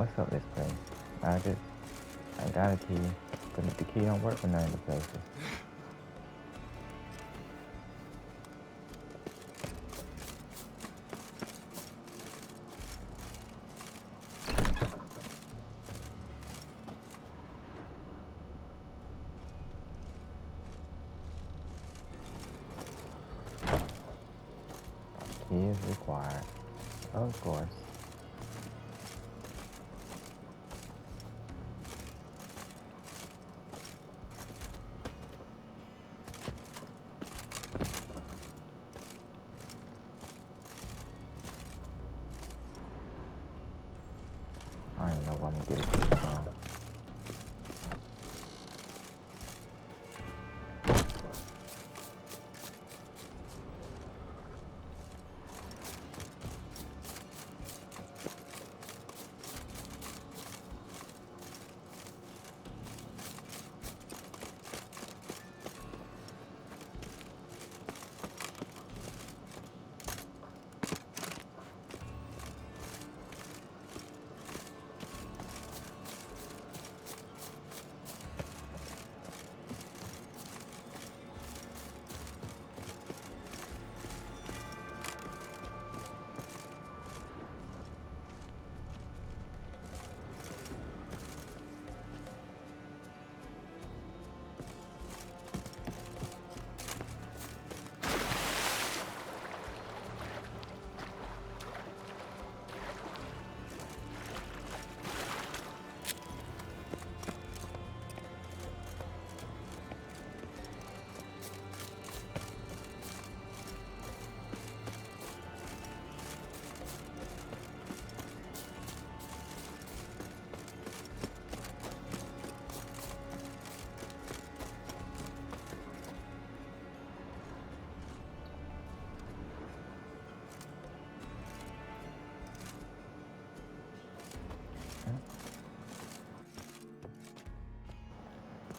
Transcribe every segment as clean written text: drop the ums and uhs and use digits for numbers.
What's up this place? I got a key, but the key don't work for none of the places. Key is required. Of course. I don't know what I'm gonna get a key from.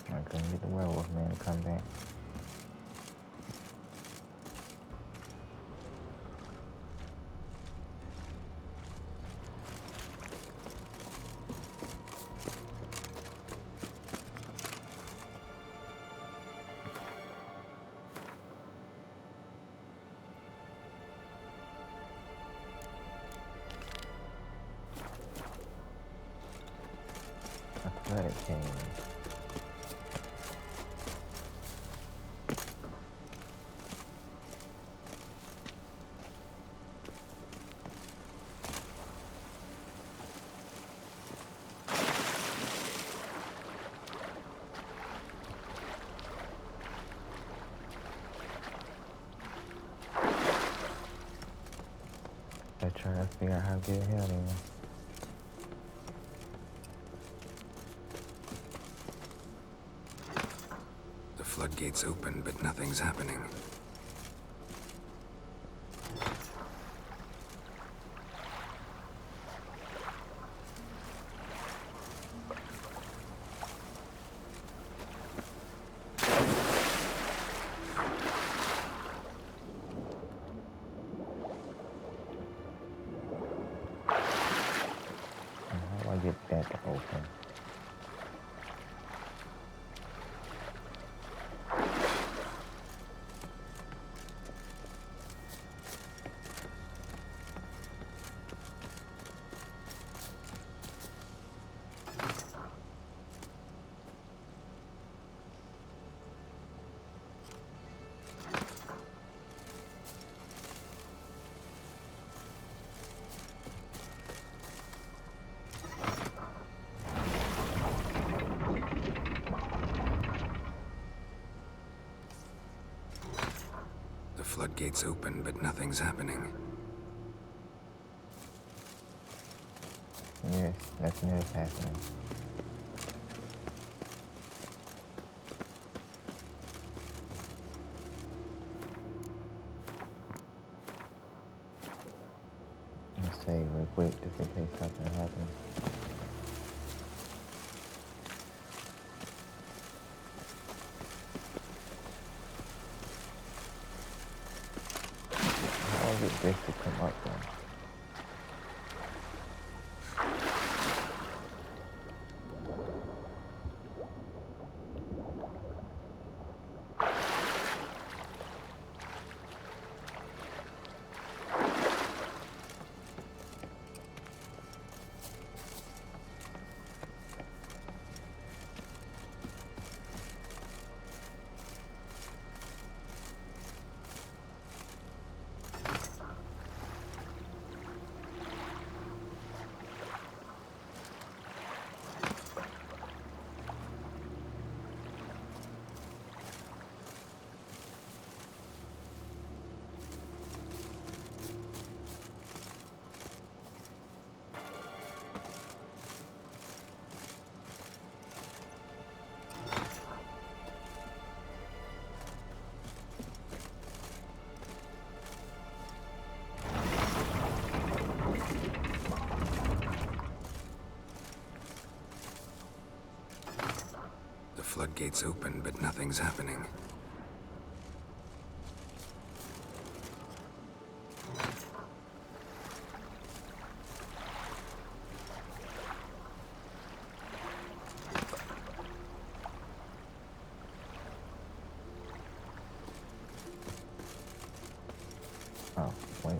I couldn't get the werewolf man to come back. A flooded cave. I try to figure out how to get ahead of him. The floodgates open, but nothing's happening. How do I get that to open? The floodgates open, but nothing's happening. Yes, nothing is happening. Let's save real quick just in case something happens. How is it this to come up then? floodgates open, but nothing's happening. Oh, wait.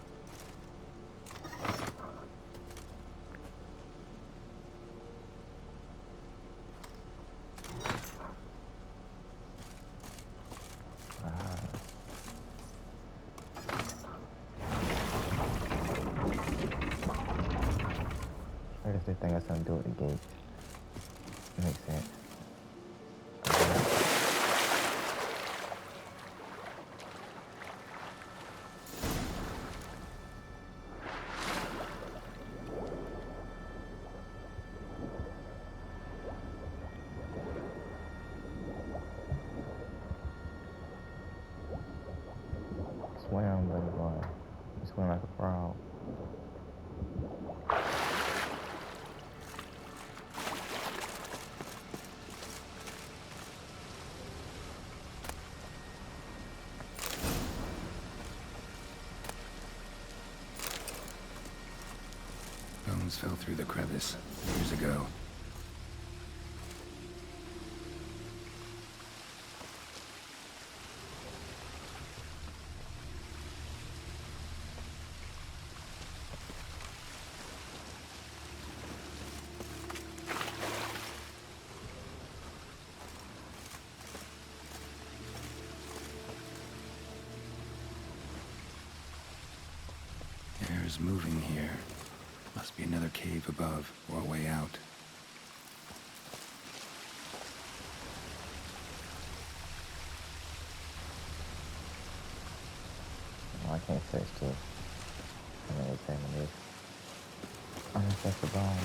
I guess they think that's something to do with the gate. Makes sense. Swim, buddy boy. You swim like a frog. Bones fell through the crevice years ago. Air's moving here. Must be another cave above, or a way out. Oh, I can't search this. I'm gonna examine this. Unless that's the bone.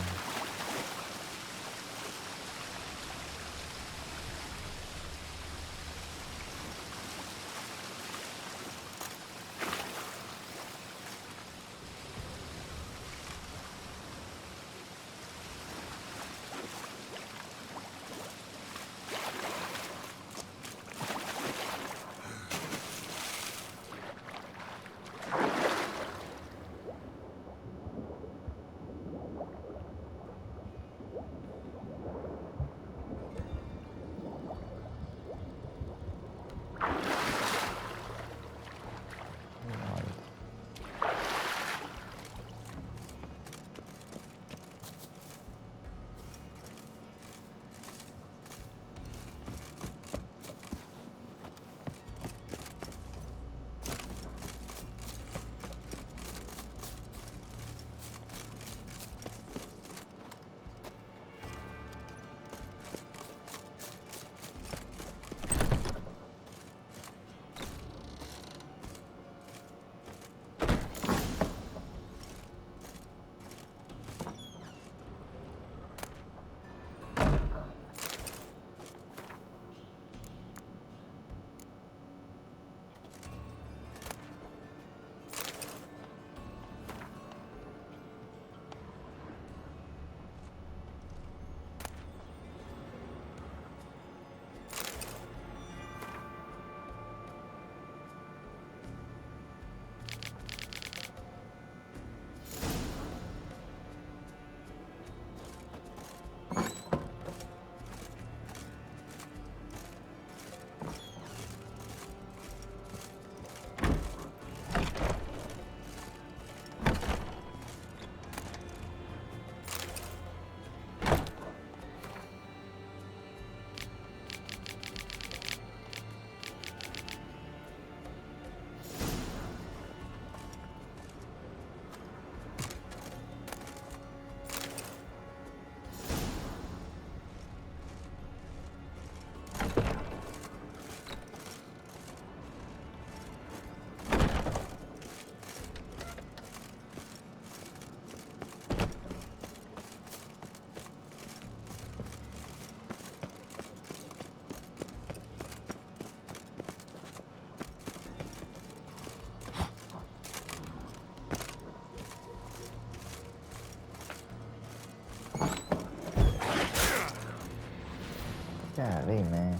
Golly, man.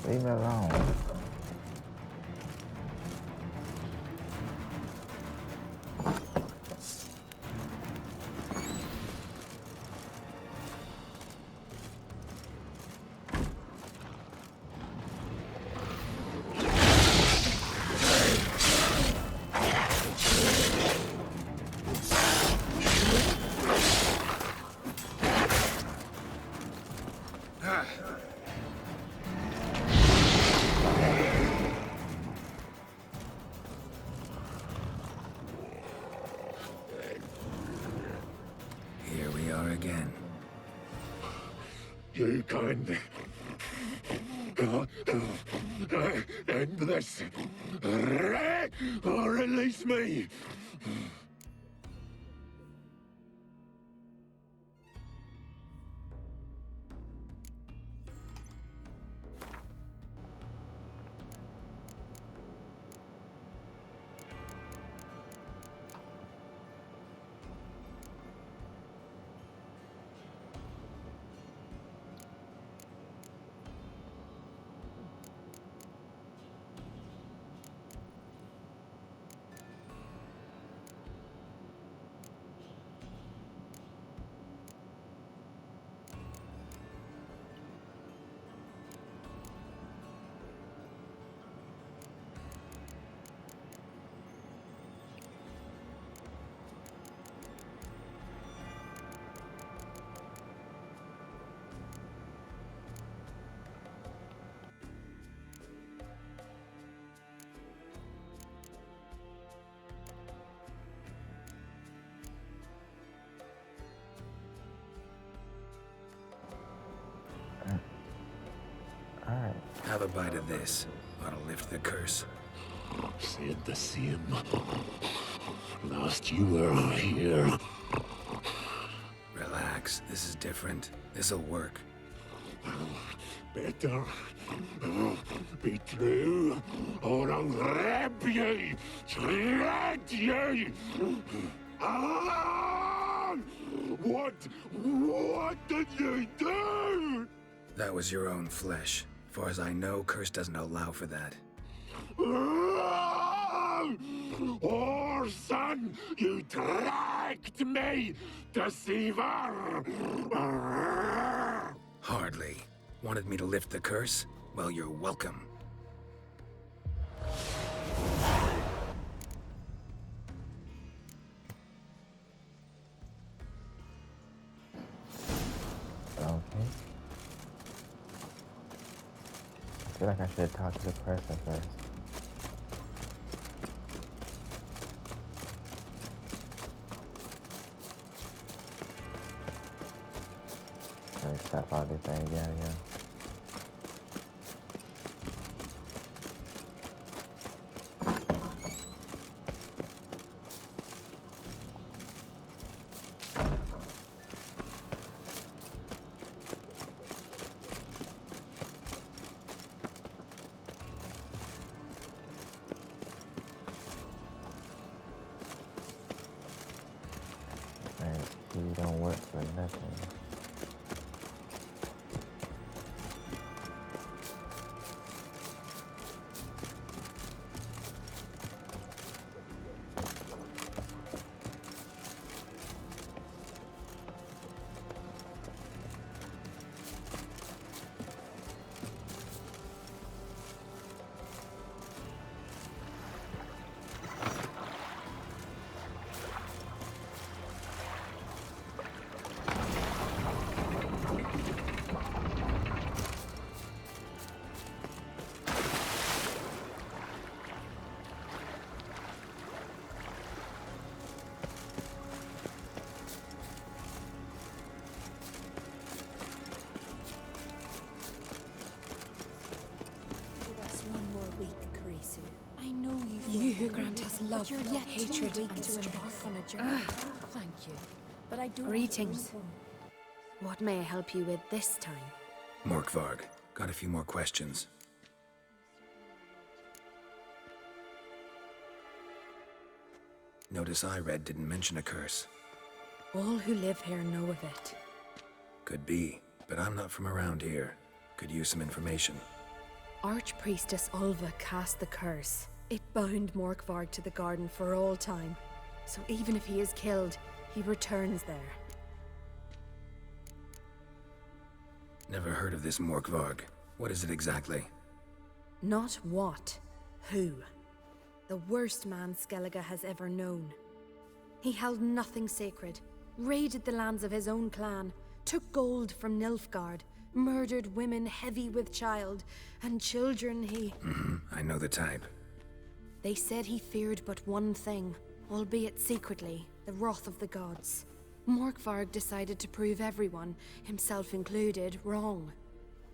Leave me alone. Here we are again. You can end this, or release me. Alright. Have a bite of this. Ought to lift the curse. Said the same. Last you were here. Relax. This is different. This'll work. Better be true, or I'll grab you, shred you. Ah! What did you do? That was your own flesh. As far as I know, curse doesn't allow for that. Orson, you tracked me, deceiver! Hardly. Wanted me to lift the curse? Well, you're welcome. Okay. I feel like I should have talked to the person first. Let me stop all this thing again. And he don't work for nothing. You who grant us love, You're yet hatred, too weak and to strength. embark on a journey. Thank you, but I do. Greetings. What may I help you with this time? Morkvarg, got a few more questions. Notice I read didn't mention a curse. All who live here know of it. Could be, but I'm not from around here. Could use some information. Archpriestess Ulva cast the curse. It bound Morkvarg to the garden for all time. So even if he is killed, he returns there. Never heard of this Morkvarg. What is it exactly? Not what, who. The worst man Skellige has ever known. He held nothing sacred, raided the lands of his own clan, took gold from Nilfgaard, murdered women heavy with child, and children he... I know the type. They said he feared but one thing, albeit secretly, the wrath of the gods. Morkvarg decided to prove everyone, himself included, wrong.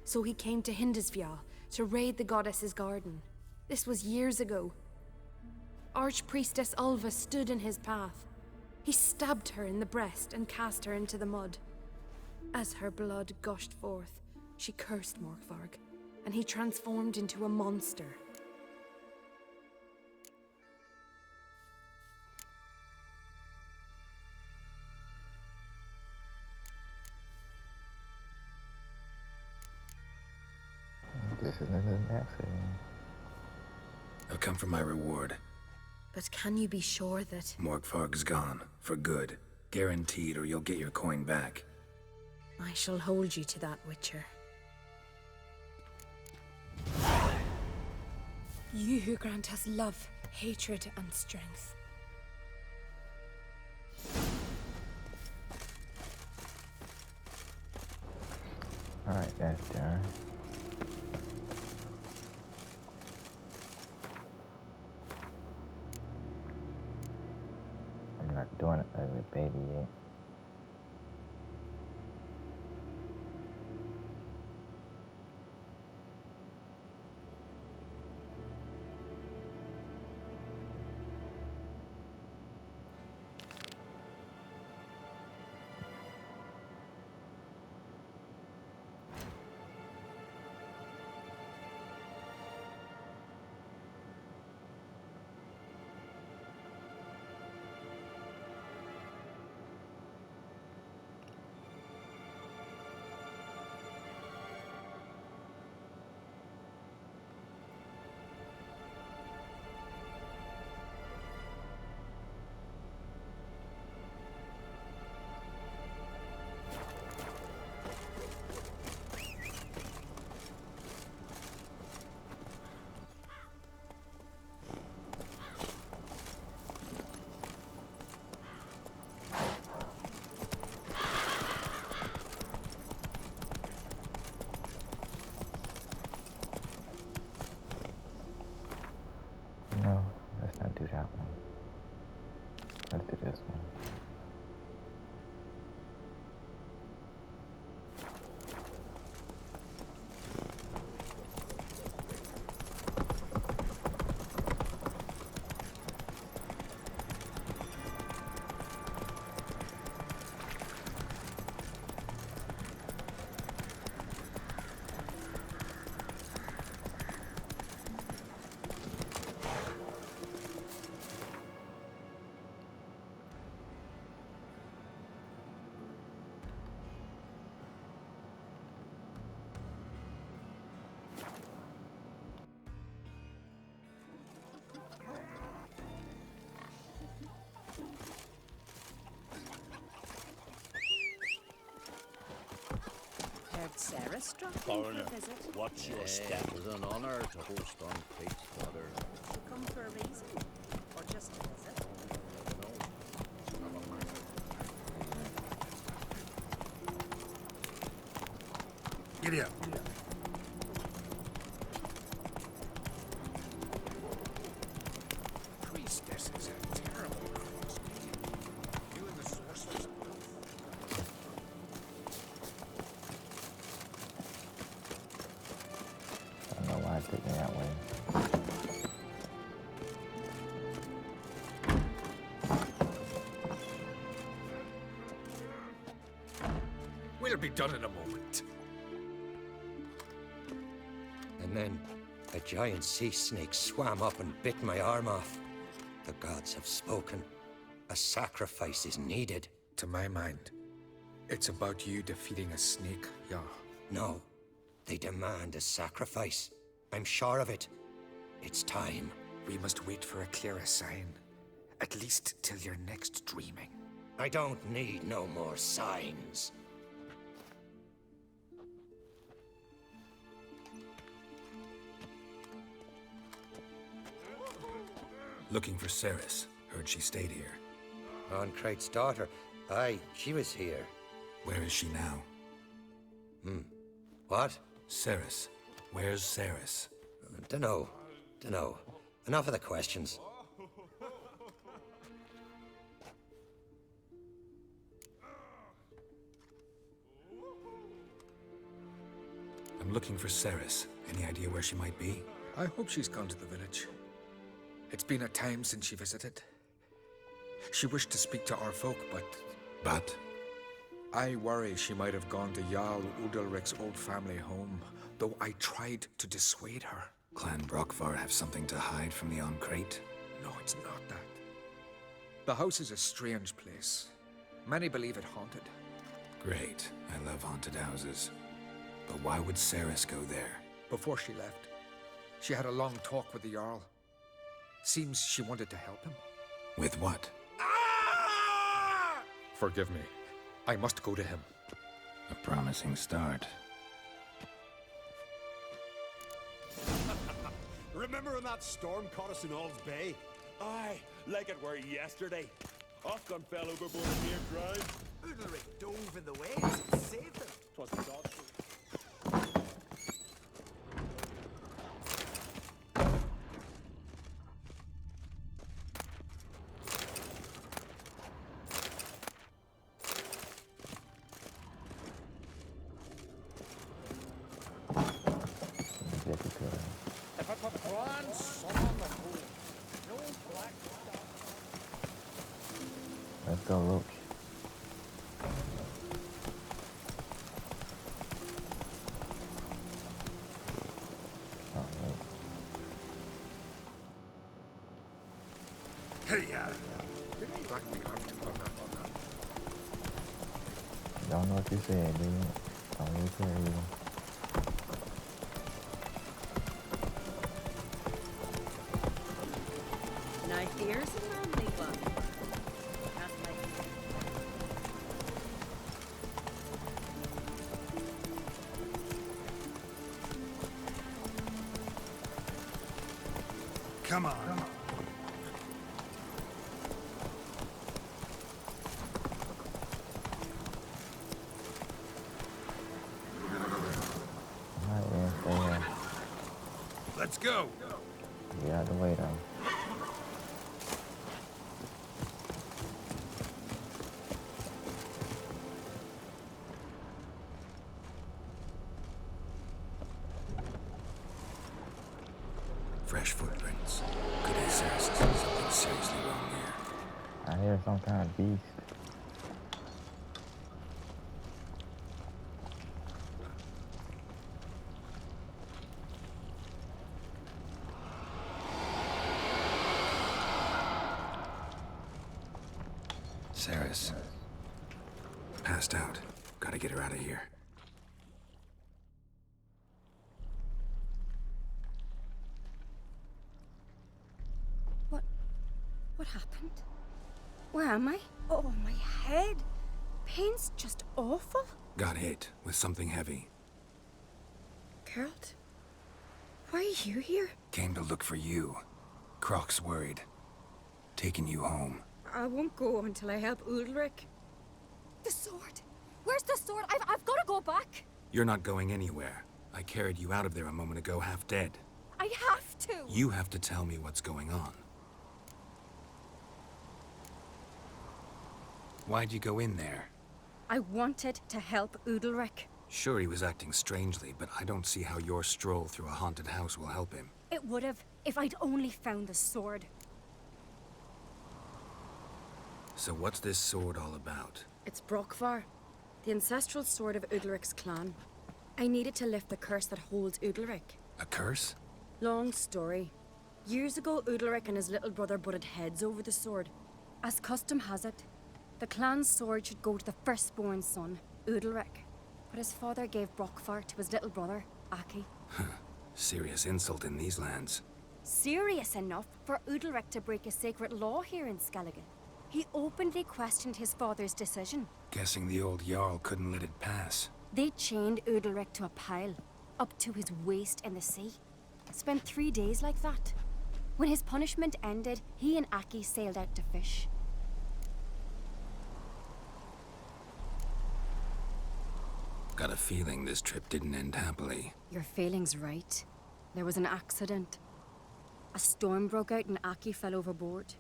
So he came to Hindisfjall to raid the goddess's garden. This was years ago. Archpriestess Ulva stood in his path. He stabbed her in the breast and cast her into the mud. As her blood gushed forth, she cursed Morkvarg, and he transformed into a monster. This isn't the next thing. I've come for my reward. But can you be sure that... Morkvarg's gone. For good. Guaranteed, or you'll get your coin back. I shall hold you to that, Witcher. You who grant us love, hatred, and strength. Alright, that's done. I'm not doing it ugly baby yet. No, let's not do that one. Let's do this one. Heard Sarah struck in for Foreigner, a visit. what's your step? It was an honor to host on Fate's Father. She come for a reason? Or just a visit? Giddy up. Priestess is a terrible cross. You and the sorceress. I don't know why it took me that way. We'll be done in a moment. And then a giant sea snake swam up and bit my arm off. The gods have spoken. A sacrifice is needed. To my mind, it's about you defeating a snake, yeah. No, They demand a sacrifice. I'm sure of it. It's time. We must wait for a clearer sign. At least till your next dreaming. I don't need no more signs. Looking for Ceres. Heard she stayed here. Oncrate's daughter. Aye, she was here. Where is she now? What? Ceres. Where's Ceres? Dunno. Enough of the questions. I'm looking for Ceres. Any idea where she might be? I hope she's gone to the village. It's been a time since she visited. She wished to speak to our folk, But? I worry she might have gone to Jarl Udalric's old family home, though I tried to dissuade her. Clan Brockvar have something to hide from the Oncrate? No, it's not that. The house is a strange place. Many believe it haunted. Great. I love haunted houses. But why would Ceres go there? Before she left, she had a long talk with the Jarl. Seems she wanted to help him. With what? Forgive me. I must go to him. A promising start. Remember when that storm caught us in Ald's Bay? Aye, like it were yesterday. Othgun fell overboard and near drowned. Udalric dove in the waves and saved them. 'Twas the gods. If I put one sun on the moon, no black Let's go, Roach. Oh, wait. Hey, yeah. black me out on that. Don't know what you said, dude. Don't really care either. Now here's a manly one. Not like Come on. Alright, then, stay here. Let's go. Get out the way, though. Fresh footprints. Could be Ceres sees something seriously wrong here. I hear some kind of beast. Ceres. Passed out. Gotta get her out of here. What happened? Where am I? Oh, my head. Pain's just awful. Got hit with something heavy. Geralt, why are you here? Came to look for you. Croc's worried. Taking you home. I won't go until I help Udalric. The sword! Where's the sword? I've got to go back! You're not going anywhere. I carried you out of there a moment ago half dead. I have to! You have to tell me what's going on. Why'd you go in there? I wanted to help Udalric. Sure, he was acting strangely, but I don't see how your stroll through a haunted house will help him. It would have, if I'd only found the sword. So what's this sword all about? It's Brockvar, the ancestral sword of Udalric's clan. I needed to lift the curse that holds Udalric. A curse? Long story. Years ago, Udalric and his little brother butted heads over the sword. As custom has it, the clan's sword should go to the firstborn son, Udalric. But his father gave Brockvar to his little brother, Aki. Serious insult in these lands. Serious enough for Udalric to break a sacred law here in Skellige. He openly questioned his father's decision. Guessing the old Jarl couldn't let it pass. They chained Udalric to a pile, up to his waist in the sea. Spent 3 days like that. When his punishment ended, he and Aki sailed out to fish. Got a feeling this trip didn't end happily. Your feeling's right. There was an accident. A storm broke out and Aki fell overboard.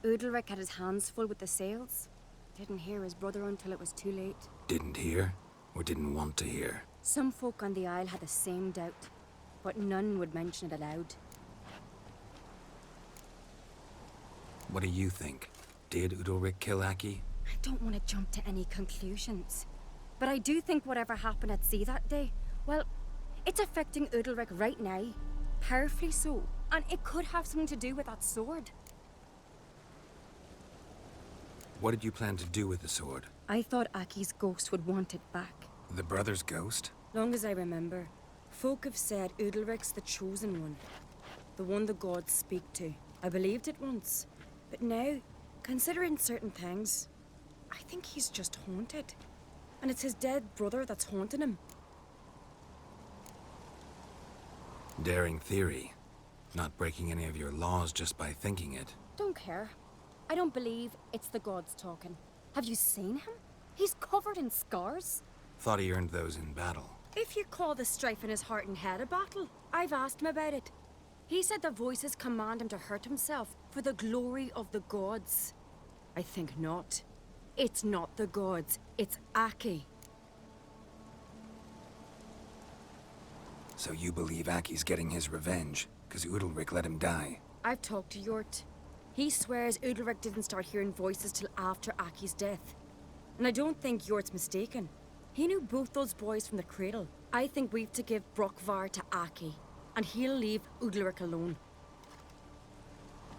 Udalric had his hands full with the sails. Didn't hear his brother until it was too late. Didn't hear? Or didn't want to hear? Some folk on the Isle had the same doubt, but none would mention it aloud. What do you think? Did Udalric kill Aki? I don't want to jump to any conclusions. But I do think whatever happened at sea that day, well, it's affecting Udalric right now. Powerfully so. And it could have something to do with that sword. What did you plan to do with the sword? I thought Aki's ghost would want it back. The brother's ghost? Long as I remember, folk have said Udalric's the chosen one. The one the gods speak to. I believed it once. But now, considering certain things, I think he's just haunted. And it's his dead brother that's haunting him. Daring theory. Not breaking any of your laws just by thinking it. Don't care. I don't believe it's the gods talking. Have you seen him? He's covered in scars. Thought he earned those in battle. If you call the strife in his heart and head a battle, I've asked him about it. He said the voices command him to hurt himself for the glory of the gods. I think not. It's not the gods, it's Aki. So you believe Aki's getting his revenge, because Udalric let him die? I've talked to Yort. He swears Udalric didn't start hearing voices till after Aki's death. And I don't think Yort's mistaken. He knew both those boys from the cradle. I think we've to give Brokvar to Aki, and he'll leave Udalric alone.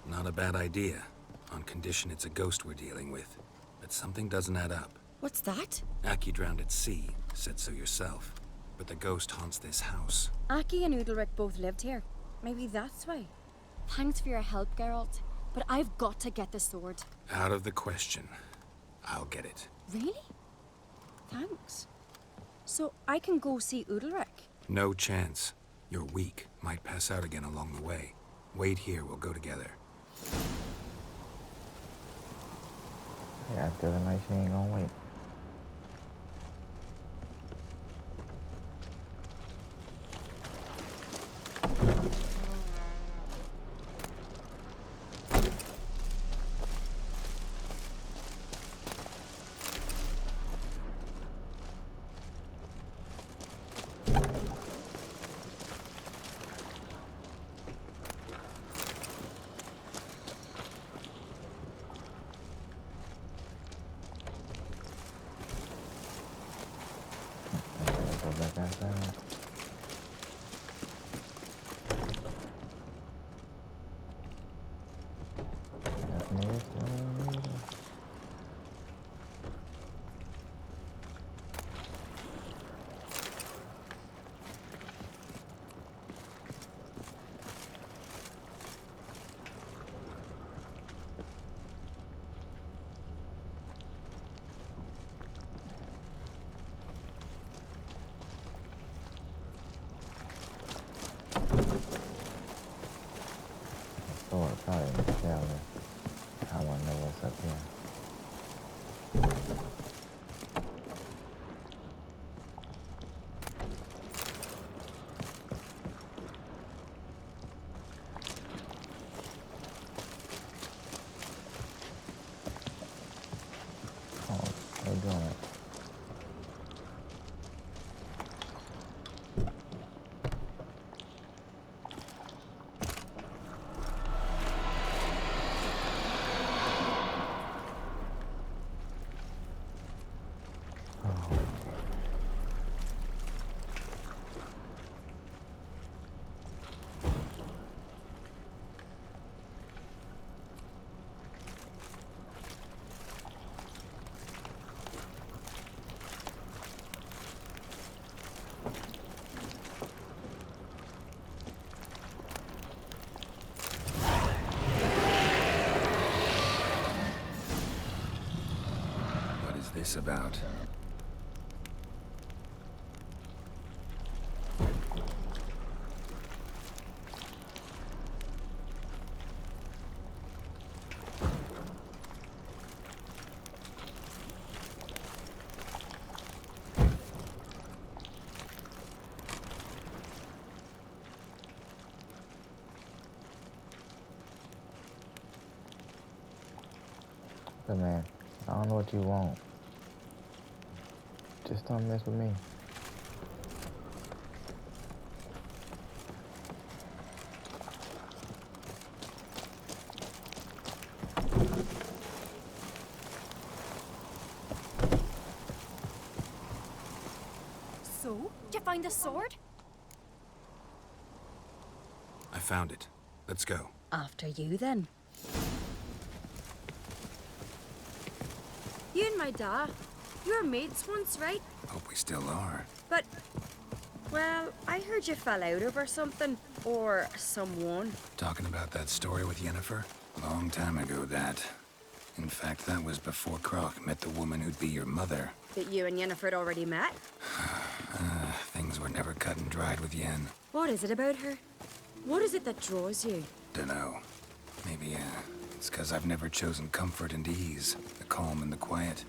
Not a bad idea, on condition it's a ghost we're dealing with. But something doesn't add up. What's that? Aki drowned at sea, said so yourself. But the ghost haunts this house. Aki and Udalric both lived here. Maybe that's why. Thanks for your help, Geralt. But I've got to get the sword. Out of the question. I'll get it. Really? Thanks. So I can go see Udalric? No chance. You're weak. Might pass out again along the way. Wait here, we'll go together. Yeah, after the night, she ain't gonna wait. Probably in the shower. I wanna know what's up here. Oh, they're doing it. this about? But man, I don't know what you want. Just don't mess with me. So, did you find the sword? I found it. Let's go. After you, then. You and my da, you were mates once, right? Hope we still are. But, well, I heard you fell out over something. Or someone. Talking about that story with Yennefer? Long time ago, that. In fact, that was before Croc met the woman who'd be your mother. That you and Yennefer had already met? Things were never cut and dried with Yen. What is it about her? What is it that draws you? Dunno. Maybe, it's 'cause I've never chosen comfort and ease, the calm and the quiet.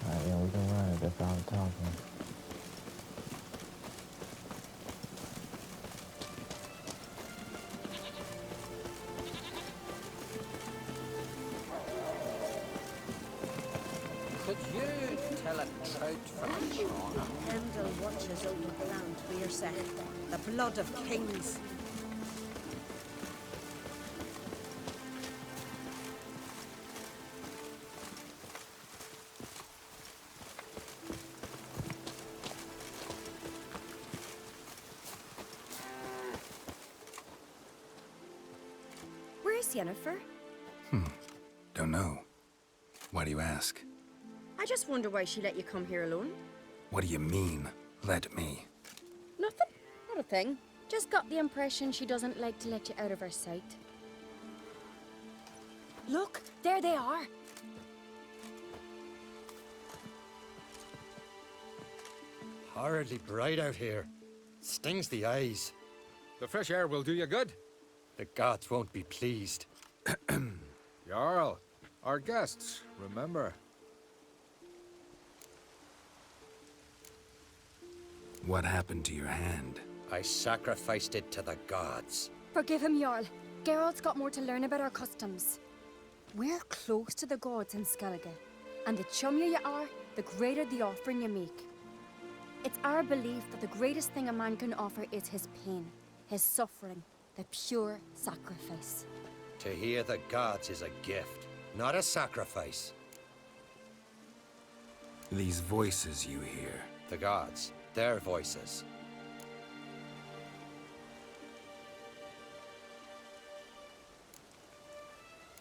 Alright, yeah, we can run it. That's all I'm talking. Could you tell a trout from a char? Pendle watches over the land we're set. The blood of kings. Where's Yennefer? Don't know. Why do you ask? I just wonder why she let you come here alone. What do you mean, let me? Nothing. Not a thing. Just got the impression she doesn't like to let you out of her sight. Look, there they are. Horridly bright out here. Stings the eyes. The fresh air will do you good. The gods won't be pleased. Jarl, our guests, remember. What happened to your hand? I sacrificed it to the gods. Forgive him, Jarl. Geralt's got more to learn about our customs. We're close to the gods in Skellige, and the chummier you are, the greater the offering you make. It's our belief that the greatest thing a man can offer is his pain, his suffering, the pure sacrifice. To hear the gods is a gift, not a sacrifice. These voices you hear. The gods, their voices.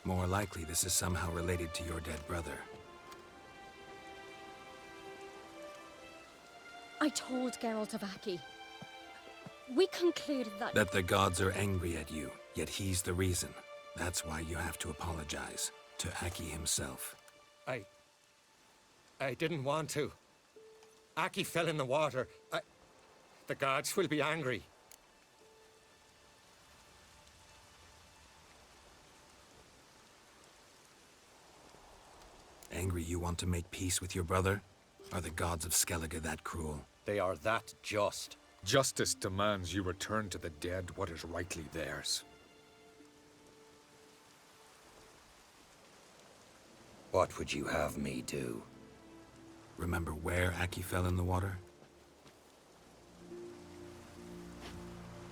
More likely this is somehow related to your dead brother. I told Geralt of Aki. We concluded that... That the gods are angry at you, yet he's the reason. That's why you have to apologize to Aki himself. I didn't want to. Aki fell in the water. The gods will be angry. Angry you want to make peace with your brother? Are the gods of Skellige that cruel? They are that just. Justice demands you return to the dead what is rightly theirs. What would you have me do? Remember where Aki fell in the water?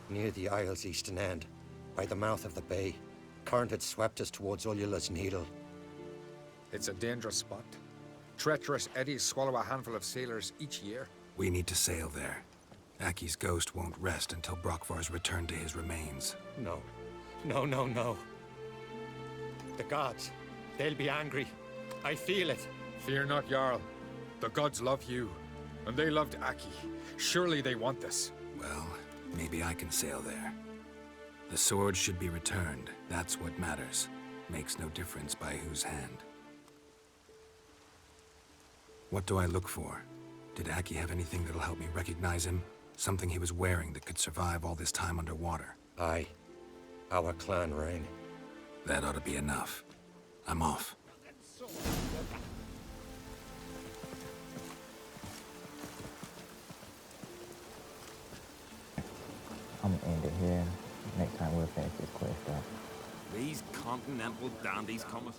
Near the Isle's eastern end, by the mouth of the bay. Current had swept us towards Ullula's Needle. It's a dangerous spot. Treacherous eddies swallow a handful of sailors each year. We need to sail there. Aki's ghost won't rest until Brokvar's returned to his remains. No. No, no, no. The gods, they'll be angry. I feel it. Fear not, Jarl. The gods love you, and they loved Aki. Surely they want this. Well, maybe I can sail there. The sword should be returned. That's what matters. Makes no difference by whose hand. What do I look for? Did Aki have anything that'll help me recognize him? Something he was wearing that could survive all this time underwater? Aye. Our clan ring. That ought to be enough. I'm off. I'm gonna end it here. Next time we'll finish this quest up. These continental dandies come as